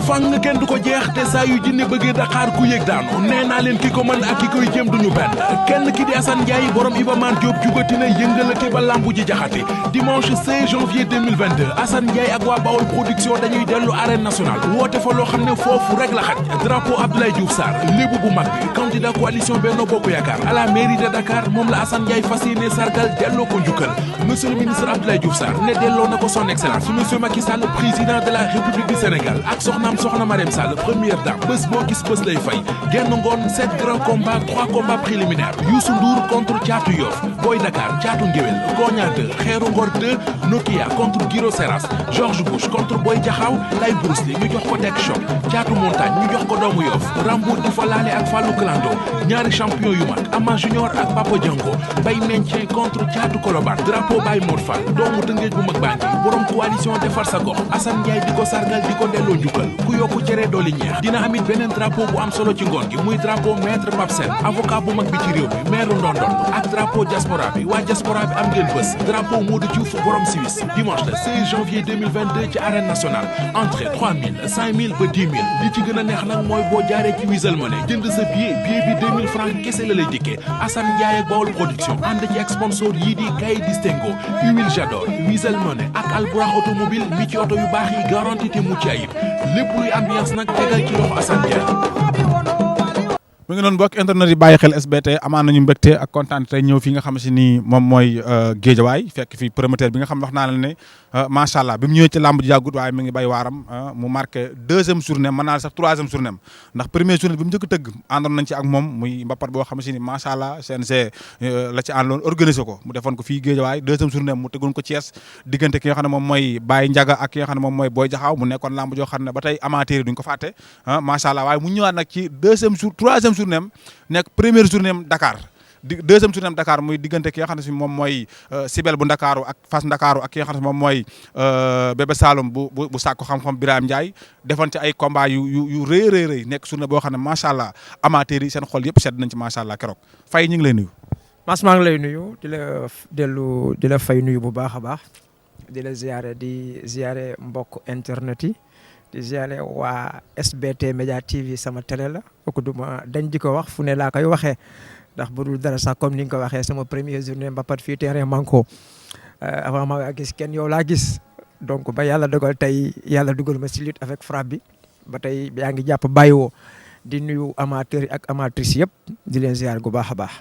fang kenn du ko jeex te saa yu jinne bëggee Dakar ku yëg daanu nee naa leen ki ko mën ak ki koy jéem duñu benn kenn ki di Assane Ndiaye borom Iba Mar Diop jugati na yëngalate ba lambu ji jaxate dimanche 16 janvier 2022 Assane Ndiaye ak waa Bawol production dañuy dellu arène nationale woote fa loo xam ne foofu rek la xaj drapeau Abdoulaye Diouf Sarr lébu bu mag bi candidat coalition Benno Bokk Yaakaar à la mairie de Dakar moom la Assane Ndiaye fas yéene sargal delloo ko njukkal monsieur le ministre Abdoulaye Diouf Sarr ne delloo na ko son excellence monsieur Macky Sall président de la République du Sénégal ak soxnaam soxna Marème Sall première dame bés boo gis bés lay fay genn ngoon 7 grands combats 3 combats préliminaires Youssou Ndour contre Thiatou Yoff Boy Dakar Thiatou Ngéwél Koña 2 Xeeru Ngor 2 Nokia contre Guiro Seras George Bush contre Boy Jaxaw Lay Bruce Lee ñu jox ko Tek Choc Thiatou Montagne ñu jox ko doomu Yoff Rambour di fa laale ak Fallou Clando ñaari champion yu mag Ama Junior ak Papa Django Bay Mentien contre Thiatou Koloban drapeau Baye Mor Fall doomu Tëngéej bu mag baa ngi borom coalition defar sa gox Assane Ndiaye di ko sargal di ko delloo njukkal ku yokku cere dooli ñeex dina amit beneen drapeau bu am solo ci ngoon gi muy drapeau maître Pape Sène avocat bu mag bi ci réew mi maire Ndondon ak drapeau diaspora bi waa diaspora bi am ngeen bés drapeau Modou Diouf borom Suisse dimanche le 16 janvier 2022 ci arène nationale entrée 3000 5000 ba 10 000 li ci gën a neex nag mooy boo jaaree ci Wizall Money jënd sa billet bi 2000 francs kese la lay dikkee Assane Ndiaye ak Bawol production ànd ci ak sponsor yii di Kay Distingo Huile Jador Wizall Money ak Albourakh automobile mi ci oto yu baax yi garanti te mucc ayib lépp luy ambiance nag tegal ci loxo Assane Ndiaye. mi ngi noonu mbokk internet yi bàyyi xel SBT amaan nañu mbégte ak kontaan tey ñëw fi nga xam si ni moom mooy Géejawaay fekk fi promoteur bi nga xam wax naa la ne macha allah bi mu ñëwee ci làmb ji yàggut waaye mi ngi bay waaram mu marqué deuxième journée mën naa sax troisième journée am ndax première journée bi mu njëkk tëgg àndoon nañ ci ak moom muy mbapat boo xam si ni macha allah CNG la ci àndoon organisé ko mu defoon ko fii Géejawaay deuxième journée mu tëggoon ko Thiès diggante ki nga xam ne moom mooy Baye Ndiaga ak ki nga xam ne moom mooy Boy Jaxaaw mu nekkoon làmb joo xam ne ba tey amateur yi duñ ko fàtte macha allah waaye mu ñëwaat nag ci troisième journée am nekk première journée am Dakar deuxième journée am Dakar muy diggante ki nga xam ne si moom mooy Sibel bu Ndakaaru ak Fass Ndakaaru ak ki nga xam ne moom mooy Bébé Saloum bu sàkku xam-xam Birame Ndiaye defoon ci ay combat yu rëy nekk journée boo xam ne macha allah amateurs yi seen xol yëpp sedd nañ ci macha allah keroog Faye ñu ngi lay nuyu. Mas maa ngi lay nuyu di la fay nuyu bu baax a baax di la ziare mbokk internet yi. di ziare waa SBT Média TV sama télé la kooku duma dañ di ko wax fu ne laa koy waxee ndax bu dul dara sax comme ni nga ko waxee sama première journée mbapat fii terrain Manko avant ma gis kenn yow laa gis donc ba yàlla dogal tey yàlla dugal ma si lutte avec frappe bi ba tey yaa ngi jàpp bàyyiwoo di nuyu amateurs yi ak amatrices yëpp di leen ziare gu baax a baax.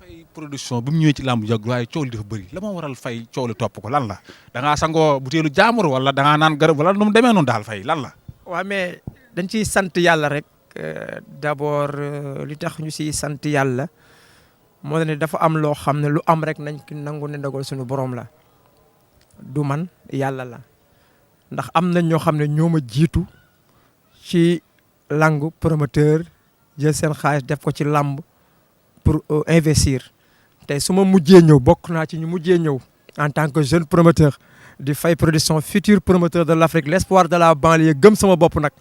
Faye production bi mu ñëwee ci làmb jog waaye coow li dafa bëri la moo waral Faye coow li topp ko lan la da ngaa sangoo butéelu jaamur wala da ngaa naan garab wala nu mu demee noonu daal Faye lan la. waaw mais dañ ciy sant yàlla rek d'abord li tax ñu siy sant yàlla moo ne dafa am loo xam ne lu am rek nañ ki nangu ne ndogal suñu borom la du man yàlla la ndax am nañ ñoo xam ne ñoo ma jiitu ci langu promoteur jël seen xaalis def ko ci làmb pour investir tey su ma mujjee ñëw bokk naa ci ñu mujjee ñëw en tant que jeune promoteur di Faye production futur promoteur de l'Afrique l'espoir de la banlieue gëm sama bopp nag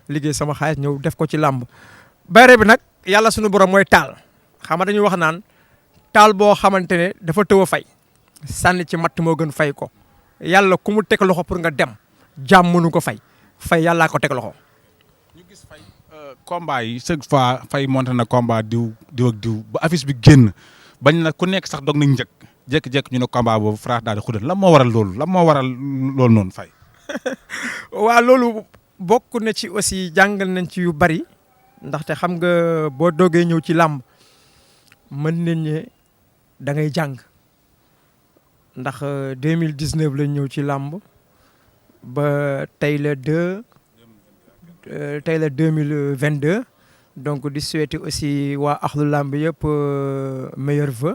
liggéey sama xaalis ñëw def ko ci làmb bayre bi nag yàlla suñu borom mooy taal xam nga dañuy wax naan taal boo xamante ne dafa tëw a fay sànni ci matt moo gën fay ko yàlla ku mu teg loxo pour nga dem jàmm mënu ko fay yàllaa ko teg loxo. ñu gis Faye combat yi chaque fois Faye monté na combat diw ak diw ba affiche bi génn bañ na ku nekk sax dog nañ njëkk jékki-jékki ñu ne combat boobu France daal di xudal lan moo waral loolu noonu Faye. waaw loolu bokk na ci aussi jàngal nañ ci yu bari ndaxte xam nga boo doogee ñëw ci làmb mën nañ ne da ngay jàng ndax 2019 lañ ñëw ci làmb ba tey la 2022 donc di souhaiter aussi waa axlu làmb yëpp meilleur vœu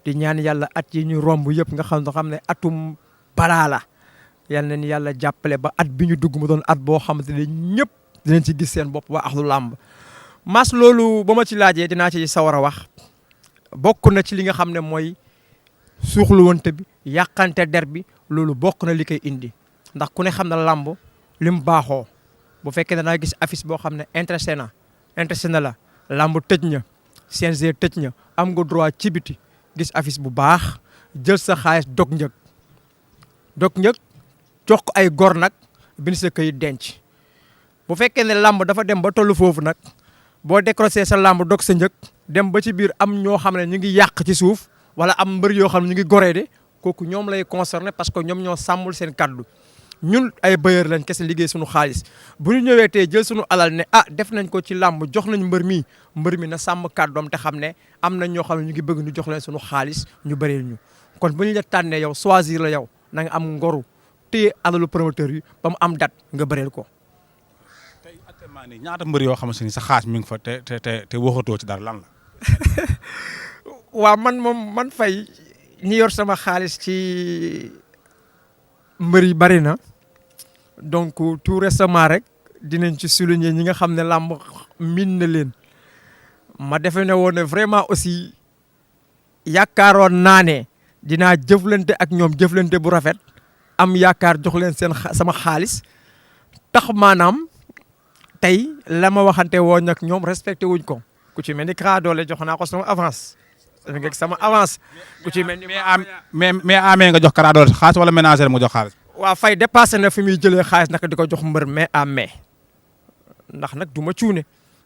di ñaan yàlla at yi ñu romb yëpp nga xam ne atum balaa la yal na ni yàlla jàppale ba at bi ñu dugg mu doon at boo xamante ne ñëpp dinañ ci gis seen bopp waa axlu làmb mas loolu ba ma ci laajee dinaa ci sawar a wax bokk na ci li nga xam ne mooy suuxluwante bi yàqante der bi loolu bokk na li koy indi ndax ku ne xam na làmb li mu baaxoo bu fekkee danaa gis affiche boo xam ne intéressé na la làmb tëj na CNG tëj na am nga droit ci biti gis affiche bu baax jël sa xaalis dog njëg jox ko ay gor nag bind sa këyit denc bu fekkee ne làmb dafa dem ba tollu foofu nag boo décroché sa làmb dog sa njëg dem ba ci biir am ñoo xam ne ñu ngi yàq ci suuf wala am mbër yoo xam ne ñu ngi goree de kooku ñoom lay concerné parce que ñoom ñoo sàmmul seen kaddu ñun ay bailleur lañ kese liggéey suñu xaalis bu ñu ñëwee tey jël suñu alal ne def nañ ko ci làmb jox nañ mbër mi na sàmm kàddoom te xam ne am nañ ñoo xam ne ñu ngi bëgg ñu jox leen suñu xaalis ñu bëreel ñu kon bu ñu la tànnee yow choisir la yow na nga am ngoru téye alalu promoteur yi ba mu am date nga bëreel ko. tey actuellement nii ñaata mbër yoo xamante ni sa xaalis mi ngi fa te waxatoo ci dara lan la. waaw man fay ñi yor sama xaalis ci mbër yi bari na donc tout récemment rek dinañ ci souligner ñi nga xam ne làmb miin na leen ma defe ne woon ne vraiment aussi yaakaaroon naa ne dinaa jëflante ak ñoom jëflante bu rafet am yaakaar jox leen sama xaalis tax maanaam tey la ma waxante woon ak ñoom respecté wuñ ko ku ci mel ni Kara Dollé jox naa ko sama avance. sama avance ku ci mel ni mais amee nga jox Kara Dollé xaalis wala ménager mu jox xaalis. waaw fay dépassé na fi muy jëlee xaalis naka di ko jox mbër mais à mais ndax nag du ma cuune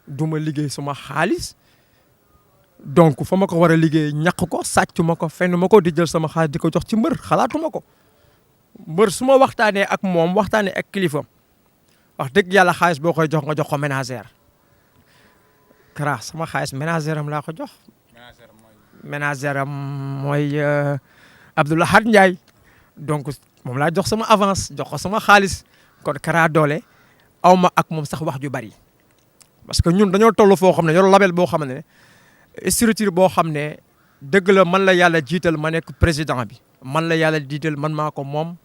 du ma liggéey suma xaalis donc fa ma ko war a liggéey ñàkk ko sàcc ma ko fenn ma ko di jël sama xaalis di ko jox ci mbër xalaatuma ko mbër su ma waxtaanee ak moom waxtaanee ak kilifam wax dëgg yàlla xaalis boo koy jox nga jox ko ménager Kara sama xaalis ménager am laa ko jox. ménager am mooy Abdoulahad Ndiaye donc moom laa jox sama avance jox ko sama xaalis kon Kara Dollé aw ma ak moom sax wax ju bari parce que ñun dañoo toll foo xam ne yor label boo xam ne structure boo xam ne dëgg la man la yàlla jiital ma nekk président bi man la yàlla jiital man maa ko moom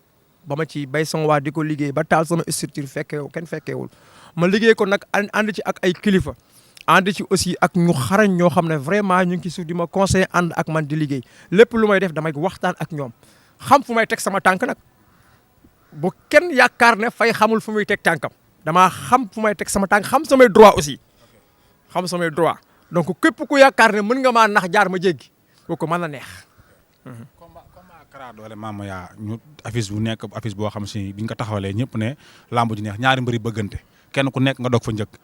ba ma ci bay sama waa di ko liggéey ba taal sama structure kenn fekkeewul ma liggéey ko nag ànd ci ak ay kilifa ànd ci aussi ak ñu xarañ ñoo xam ne vraiment ñu ngi ci suuf di ma conseiller ànd ak man di liggéey lépp lu may def damay waxtaan ak ñoom xam fu may teg sama tànk nag bu kenn yaakaar ne fay xamul fu muy teg tànkam damaa xam fu may teg sama tànk xam samay droit aussi xam samay droit donc képp ku yaakaar ne mën nga maa nax jaar ma jéggi kooku mën na neex. combat Kara Dollé Mama yaa ñu affiche bu nekk affiche boo xam si biñ ko taxawalee ñëpp ne lamb ji neex ñaari mbëri bëggante kenn ku nekk nga doog fa njëkk.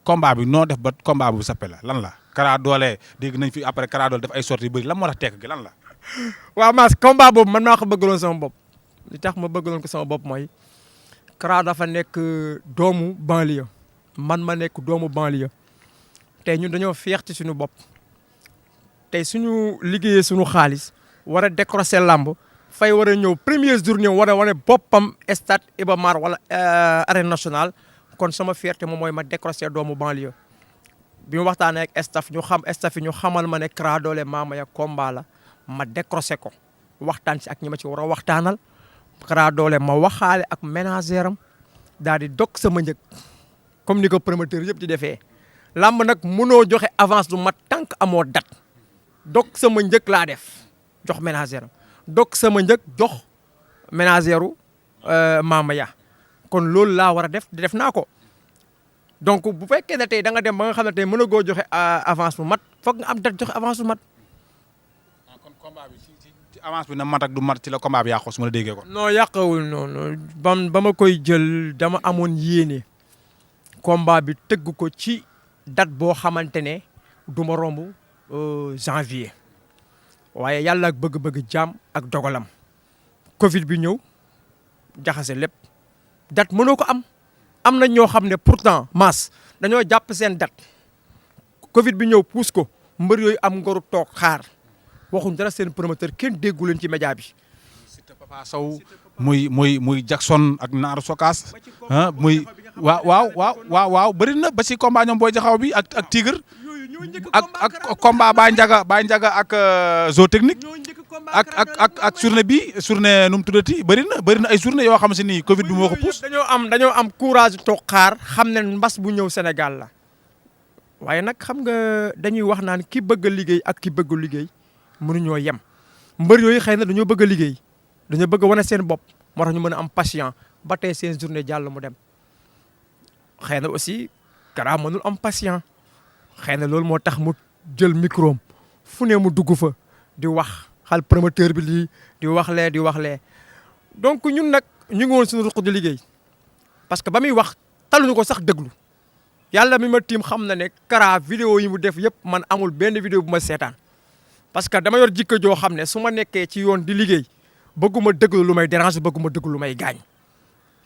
combat bi noo def ba combat bu sappe la lan la Kara Dollé dégg nañ fi après Kara Dollé def ay sorties yu bëri lan moo tax tekk gi lan la. waaw Mass combat boobu man maa ko bëggaloon sama bopp li tax ma bëggaloon ko sama bopp mooy Kara dafa nekk doomu banlieue man ma nekk doomu banlieue tey ñun dañoo feex ci suñu bopp tey suñu liggéeyee suñu xaalis war a décrocher lamb fay war a ñëw première journée war a wane boppam stade Iba Mar wala arène nationale. kon sama fierté moom mooy ma décroché doomu banlieue bi mu waxtaanee ak staff yi ñu xamal ma ne Kara Dollé Mama ya combat la ma décroché ko waxtaan ci ak ñi ma ci war a waxtaanal Kara Dollé ma waxaale ak ménager am daal di dog sama njëg comme ni ko promoteur yëpp di defee. lamb nag mënoo joxe avance du mat tant que amoo date dog sama njëg laa def jox ménager am dog sama njëg jox ménageru Mama ya kon loolu laa war a def naa ko donc bu fekkee ne tey da nga dem ba nga xam ne tey mën a goo joxe avance bu mat foog nga am date joxe avance bu mat. kon combat bi ci avance bi na mat ak du mat ci la combat bi yàqu su ma la déggee ko. non yàqawul noonu ba ma koy jël dama amoon yéene combat bi tëgg ko ci date boo xamante ne du ma romb janvier waaye yàlla ak bëgg-bëgg jaam ak dogalam Covid bi ñëw jaxase lépp. date mënoo ko am na ñoo xam ne pourtant Mass dañoo jàpp seen date Covid bi ñëw puus ko mbër yooyu am ngoru toog xaar waxuñ dara seen promoteur kenn déggu leen ci média bi. Siteu Papa Sow muy Jackson ak Naaru Sokaas muy waaw bëri na ba ci combat ñoom booy jaxaw bi ak Tigre ak combat Baye Ndiaga ak Zo Technique ak journée nu mu tuddati bëri na ay journée yoo xam si ni Covid bi moo ko pousse. dañoo am courage toog xaar xam ne mbas bu ñëw Sénégal la waaye nag xam nga dañuy wax naan ki bëgg a liggéey ak ki bëgg liggéey mënuñoo yem mbër yooyu xëy na dañoo bëgg a liggéey dañoo bëgg a wane seen bopp moo tax ñu mën a am patient ba tey seen journée jàll mu dem xëy na aussi Kara mënul am patient xëy na loolu moo tax mu jël micro fu ne mu dugg fa di wax xal promoteur bi lii di wax lee donc ñun nag ñu ngi woon suñu ruq di liggéey parce que ba muy wax taluñu ko sax déglu yàlla mi ma tiim xam na ne Kara vidéo yi mu def yëpp man amul benn vidéo bu ma seetaan parce que dama yor jikko joo xam ne su ma nekkee ci yoon di liggéey bëgguma déglu lu may déranger bëgguma déglu lu may gaañ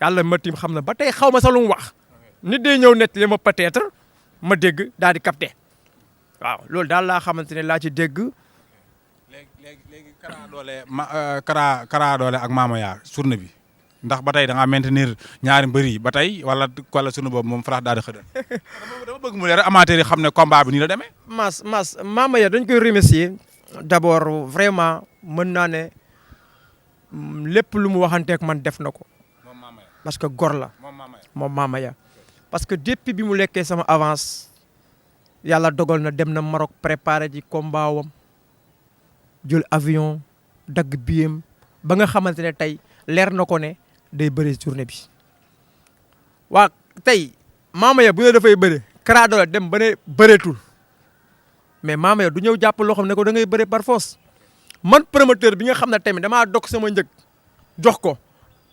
yàlla mi ma tiim xam na ba tey xaw ma sax lu mu wax nit day ñëw net li ma peut-être ma dégg daal di capté waaw loolu daal laa xamante ne laa ci dégg. léegi Kara Dollé Kara Dollé ak Mamaya journée bi ndax ba tey da ngaa maintenir ñaari mbër yi ba tey wala journée boobu moom farax daal di xëdal dama bëgg mu leer amateur yi xam ne combat bi nii la demee. Mamaya dañ koy remercier d'abord vraiment mën naa ne lépp lu mu waxanteeg man def na ko parce que gor la moom Mamaya parce que depuis bi mu lekkee sama avance yàlla dogal na dem na Maroc préparé ji combat wam jël avion dagg biyam ba nga xamante ne tey leer na ko ne day bëre journée bi waa tey Mamaya bu ne dafay bëre Kara Dollé dem ba ne bëreetul mais Mamaya du ñëw jàpp loo xam ne ko da ngay bëre par force man promoteur bi nga xam ne tamit damaa dog sama njëg jox ko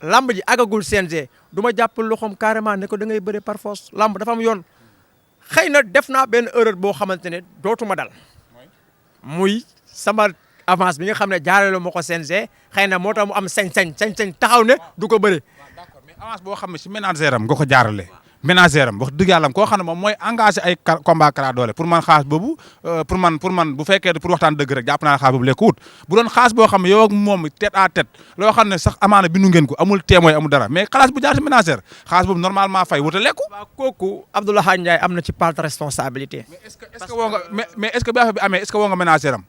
lamb ji agagul CNG du ma jàpp loxoom carrément ne ko da ngay bëre par force lamb dafa am yoon xëy na def naa benn erreur boo xamante ne dootuma dal muy sama avance bi nga xam ne jaarale ma ko CNG xëy na moo tax mu am sañ-sañ taxaw ne du ko bëre. d'accord mais avance boo xam ne si ménagère am nga ko jaarale ménagère am wax dëgg yàlla koo xam ne moom mooy engagé ay combat Kara Dollé pour man xaas boobu pour man bu fekkee pour waxtaan dëgg rek jàpp naa ne xaas boobu lekk wut bu doon xaas boo xam ne yow ak moom tête à tête loo xam ne sax amaana bindu ngeen ko amul témoin amul dara mais xalaas bu jaar si ménagère xaas boobu normalement fay wuta lekku. waaw kooku Abdoulaye Ndiaye am na ci part de responsabilité. mais est-ce que woo nga mais est-ce que bi affaire bi amee est-ce que woo nga ménagère am.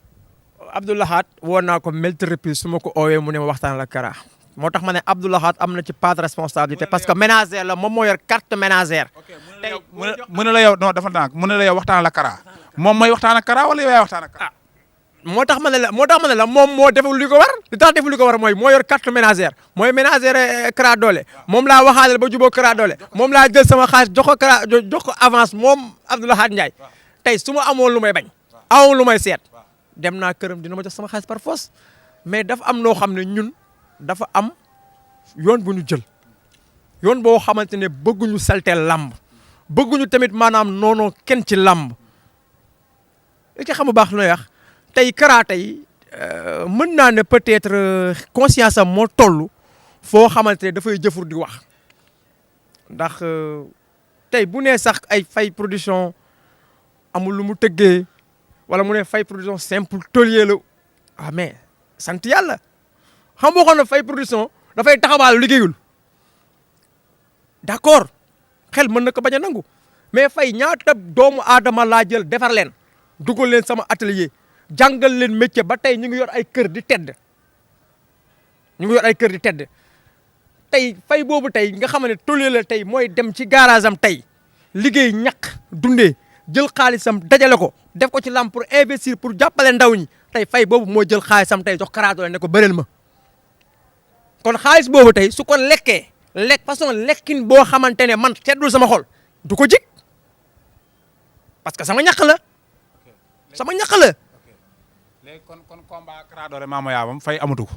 Abdoulaye woo naa ko multi reprise su ma ko oowee mu ne ma waxtaan la Kara moo tax ma ne Abdoulaye am na ci part de responsabilité parce que ménagère la moom moo yor carte ménagère. tey mu ne la yow non dafa tànk mu ne la yow waxtaan la Kara moom mooy waxtaan ak Kara wala yow yaay waxtaan ak Kara. moo tax ma ne la moom moo deful li ko war li tax deful li ko war mooy moo yor carte ménagère mooy ménagère Kara Dollé moom laa waxaaleel ba jubóo Kara Dollé moom laa jël sama xaalis jox ko avance moom Abdoulaye Ndiaye tey su ma amoon lu may bañ amoon lu may seet dem naa këram dina ma jox sama xaalis par force mais dafa am noo xam ne ñun dafa am yoon bu ñu jël yoon boo xamante ne bëgguñu salteel làmb bëgguñu tamit maanaam noonu kenn ci làmb li ci xam bu baax looy wax tey Kara tey mën naa ne peut-être conscience am moo toll foo xamante ne dafay jëfur di wax ndax tey bu nee sax ay fay production amul lu mu tëggee wala mu ne fay production simple taulier la ah mais sant yàlla xam boo xam ne fay production dafay taxawaalu liggéeyul d'accord xel mën na ko bañ a nangu mais fay ñaata doomu aadama laa jël defar leen dugal leen sama atelier jàngal leen métier ba tey ñu ngi yor ay kër di tedd tey fay boobu tey nga xam ne taulier la tey mooy dem ci garage am tey liggéey ñaq dundee jël xaalisam dajale ko def ko ci lamb pour investir pour jàppale ndaw ñi tey fay boobu moo jël xaalisam tey jox Kara Dollé ne ko bëreel ma kon xaalis boobu tey su ko lekkee façon lekkin boo xamante ne man seddul sama xol du ko jig parce que sama ñaq la léegi kon combat Kara Dollé Mamaya bam fay amatu ko.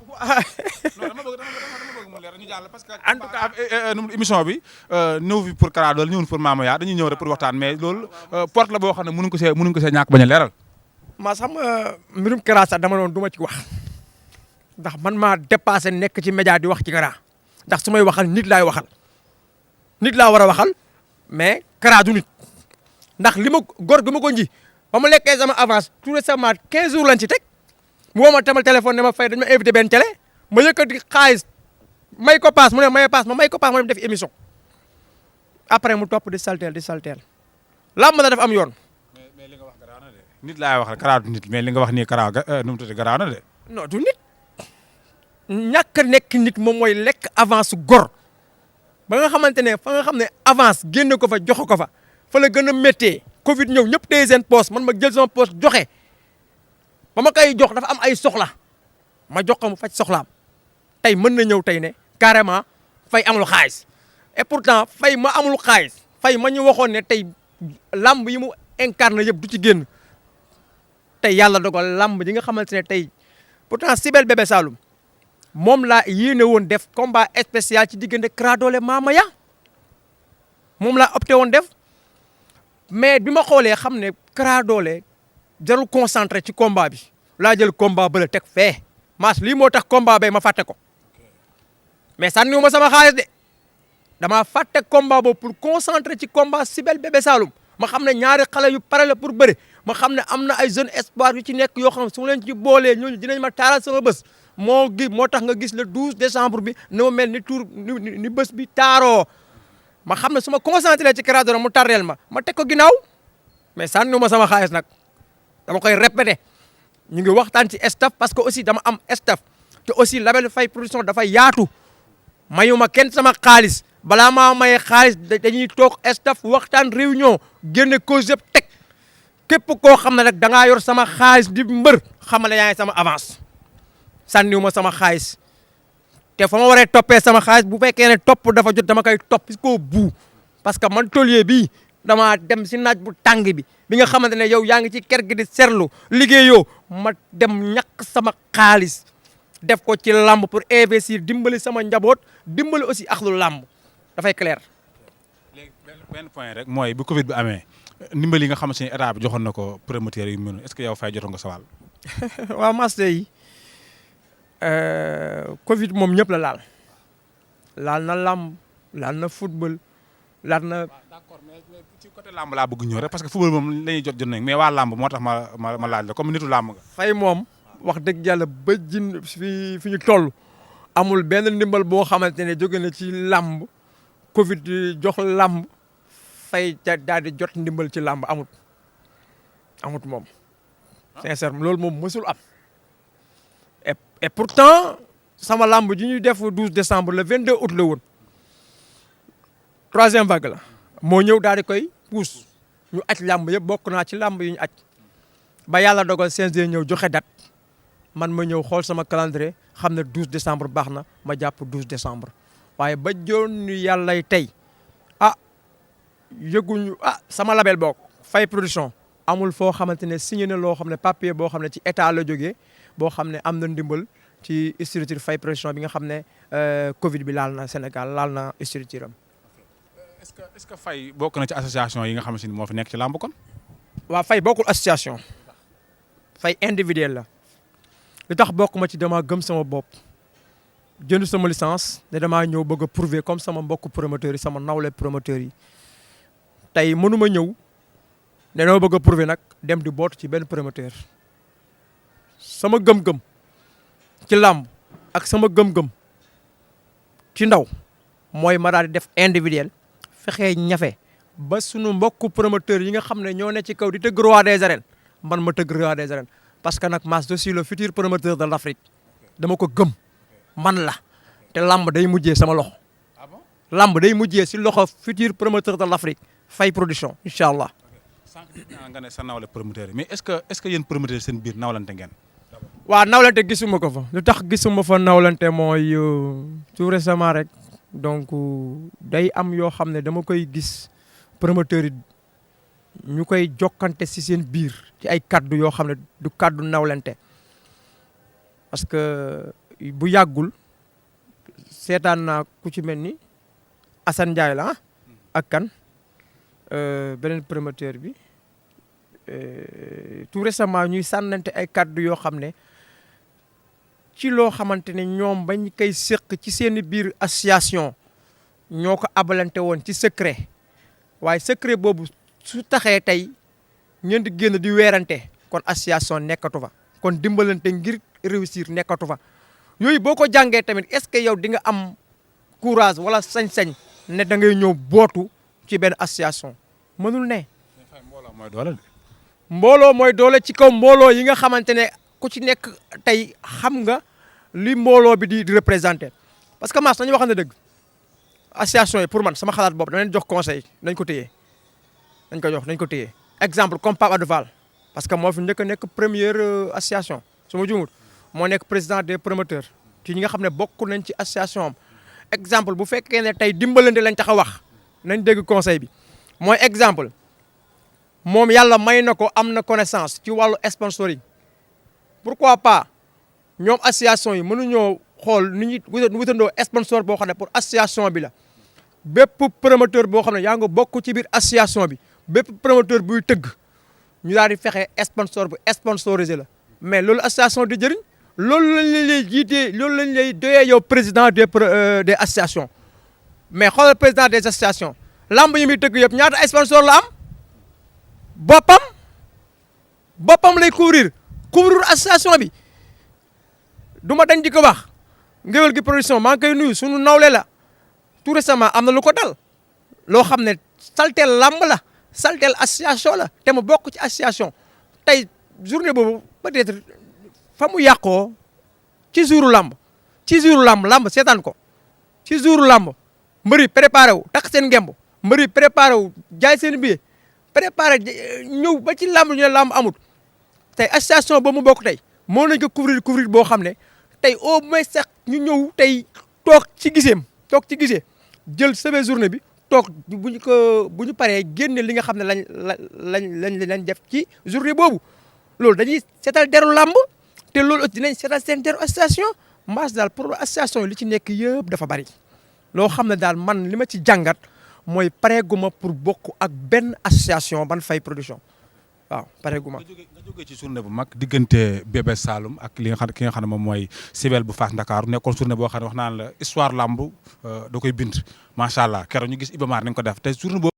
non dama bëgg mu leer ñu jàll parce que. en tout cas émission bi ñëw fi pour Kara Dollé ñëwul pour Mamaya dañuy ñëw rek pour waxtaan mais loolu porte la boo xam ne mënuñ ko see ñàkk bañ a leeral. maa xam mbirum Kara sax dama doon du ma ci wax ndax man maa dépassé nekk ci média di wax ci Kara ndax su may waxal nit laay waxal nit laa war a waxal mais Kara du nit ndax li ma góor gi ma ko nji ba ma lekkee sama avance tout récemment 15 jours lañ ci teg mu woo ma tamal téléphone ne ma fay dañ ma invité benn télé ma yëkkati xaalis may ko paas mu ne may paas ma may ko paas ma dem def émission après mu topp di salteel lamb na dafa am yoon. mais li nga wax garaaw na de nit laay wax Kara du nit mais li nga wax nii Kara nu mu tudd garaaw na de. non du nit ñàkk a nekk nit moom mooy lekk avance gor ba nga xamante ne fa nga xam ne avance génne ko fa joxe ko fa la gën a méttee Covid ñëw ñëpp téye seen poche man ma jël sama poche joxe ba ma koy jox dafa am ay soxla ma jox ko mu faj soxlaam tey mën na ñëw tey ne carrément fay amul xaalis et pourtant fay ma amul xaalis fay ma ñu waxoon ne tey lamb yi mu incarne yëpp du ci génn tey yàlla dogal lamb ji nga xamante ne tey pourtant Sibel Bébé Saloum moom laa yéene woon def combat spécial ci diggante Kara Dollé Mamaya moom laa opté woon def mais bi ma xoolee xam ne Kara Dollé jarul concentré ci combat bi laa jël combat ba la teg fee Mass lii moo tax combat bay ma fàtte ko mais sànniwu ma sama xaalis de damaa fàtte combat boobu pour concentré ci combat Sibel Bébé Saloum ma xam ne ñaari xale yu pare la pour bëre ma xam ne am na ay jeunes espoir yu ci nekk yoo xam ne su ma leen ci boolee ñooñu dinañ ma taaral sama bés moo tax nga gis le 12 décembre bi na ma mel ni bés bi taaroo ma xam ne su ma concentré ci Kara Dollé mu tardeel ma teg ko ginnaaw mais sànniwu ma sama xaalis nag dama koy répété ñu ngi waxtaan ci staff parce que aussi dama am staff te aussi label Faye Production dafa yaatu mayuma kenn sama xaalis balaa maa maye xaalis dañuy toog staff waxtaan réunion génne cause yëpp teg képp koo xam ne nag da ngaa yor sama xaalis di mbër xamal ne yaa ngi sama avance sànniwuma sama xaalis te fa ma waree toppee sama xaalis bu fekkee ne topp dafa jot dama koy topp ko bu parce que man tôlier bii damaa dem si naaj bu tàng bi nga xamante ne yow yaa ngi ci kër gi di serlu liggéeyoo ma dem ñàkk sama xaalis def ko ci làmb pour investir dimbali sama njaboot dimbali aussi axlu làmb dafay clair. léegi benn point rek mooy bu Covid bi amee ndimbali yi nga xamante ne état bi joxoon na ko promoteur yu mel est-ce que yow Faye jotoon nga sa wàll. waaw Mass yi Covid moom ñëpp la laal na làmb laal na football laal na. d'accord mais ci côté làmb laa bëgg ñëw rek parce que football moom lañuy jot nañ mais waa làmb moo tax ma laaj la comme nitu làmb nga. Faye moom wax dëgg yàlla ba jin fi ñu toll amul benn ndimbal boo xamante ne jóge na ci làmb Covid jox làmb Faye daal di jot ndimbal ci làmb amut moom. sincèrement loolu moom mësul am et pourtant sama làmb ji ñuy def 12 décembre le 22 août la woon 3e vague la moo ñëw daal di koy puus ñu aj làmb yëpp bokk naa ci làmb yi ñu aj ba yàlla dogal CNG ñëw joxe date man ma ñëw xool sama calendrier xam ne 12 décembre baax na ma jàpp 12 décembre waaye ba joon yàllay tey yëguñu sama label bokk Faye Production amul foo xamante ne signé na loo xam ne papier boo xam ne ci état la jógee boo xam ne am na ndimbal ci structure Faye Production bi nga xam ne Covid bi laal na Sénégal laal na structure am. est-ce que Faye bokk na ci association yi nga xam ne moo fi nekk ci làmb kon. waaw Faye bokkul association Faye individuel la li tax bokk ma ci dama gëm sama bopp jënd sama licence ne damaa ñëw bëgg a prouver comme sama mbokku promoteurs yi sama nawle promoteurs yi tey mënuma ñëw ne dama bëgg a prouver nag dem di boot ci benn promoteur sama gëm-gëm ci làmb ak sama gëm-gëm ci ndaw mooy ma daal di def individuel fexee ñafe ba sunu mbokku promoteur yi nga xam ne ñoo ne ci kaw di tëgg roi des arènes man ma tëgg roi des arènes parce que nag Mass je suis le futur promoteur de l'Afrique dama ko gëm man la te lamb day mujjee sama loxo lamb day mujjee si loxo futur promoteur de l'Afrique Faye Production incha allah. sànq nga ne sa nawle promoteur yi mais est-ce que yéen promoteur seen biir nawlante ngeen. waaw nawlante gisuma ko fa lu tax gisuma fa nawlante mooy tout récemment rek donc day am yoo xam ne dama koy gis promoteur yi ñu koy jokkante si seen biir ci ay kaddu yoo xam ne du kaddu nawlante parce que bu yàggul seetaan naa ku ci mel ni Assane Ndiaye la ak kan beneen promoteur bi tout récemment ñuy sànnante ay kaddu yoo xam ne ci loo xamante ne ñoom bañ koy séq ci seen biir association ñoo ko abalante woon ci secret waaye secret boobu su taxee tey ngeen di génn di weerante kon association nekkatu fa kon dimbalante ngir réussir nekkatu fa yooyu boo ko jàngee tamit est-ce que yow di nga am courage wala sañ-sañ ne da ngay ñëw bootu ci benn association mënul ne. mbooloo mooy doole de. mbooloo mooy doole ci kaw mbooloo yi nga xamante ne ku ci nekk tey xam nga li mbooloo bi di représenté parce que Mass nañu waxante dëgg association yi pour man sama xalaat boobu dama leen jox conseil nañ ko téye nañ ko téye exemple comme Pape Abdou Fall parce que moo fi njëkk a nekk première association su ma juumut moo nekk président des promoteurs ci ñi nga xam ne bokk nañ ci association am exemple bu fekkee ne tey dimbalante lañ tax a wax nañ dégg conseil bi mooy exemple moom yàlla may na ko am na connaissance ci wàllu sponsoring pourquoi pas ñoom association yi mënuñoo xool ni ñuy wutandoo sponsor boo xam ne pour association bi la bépp promoteur boo xam ne yaa nga bokk ci biir association bi bépp promoteur buy tëgg ñu daal di fexe sponsor bu sponsorisé la mais loolu association di jëriñ loolu lañ lay jiitee loolu lañ lay doyee yow président des associations mais xoolal président des associations lamb yi muy tëgg yëpp ñaata ay sponsor la am boppam lay couvrir association bi du ma dañ di ko wax Ngéwél gi production maa ngi koy nuyu sunu nawle la tout récemment am na lu ko dal loo xam ne salteel lamb la salteel association la te mu bokk ci association tey journée boobu peut-être fa mu yàqoo ci jouru lamb lamb seetaan ko ci jouru lamb mbëri préparé wu takk seen ngemb mbëri préparé wu jaay seen billet préparé ñëw ba ci lamb ñu ne lamb amut tey association ba mu bokk tey moo nañ ko couvrir boo xam ne tey au moins sax ñu ñëw tey toog ci gisee jël sebe journée bi toog bu ñu paree génne li nga xam ne lañ def ci journée boobu loolu dañuy seetal deru làmb te loolu aussi dinañ seetal seen deru association mbaas daal pour association li ci nekk yëpp dafa bari loo xam ne daal man li ma ci jàngat mooy pareeguma pour bokk ak benn association ban fay production waaw pareeguma. nga jógee ci journée bu mag diggante Bébé Saloum ak ki nga xam ne moom mooy Sibel bu Fass Ndakaaru nekkoon journée boo xam ne wax naan la histoire lamb da koy bind macha allah keroog ñu gis Iba Mar nañ ko def te journée boobu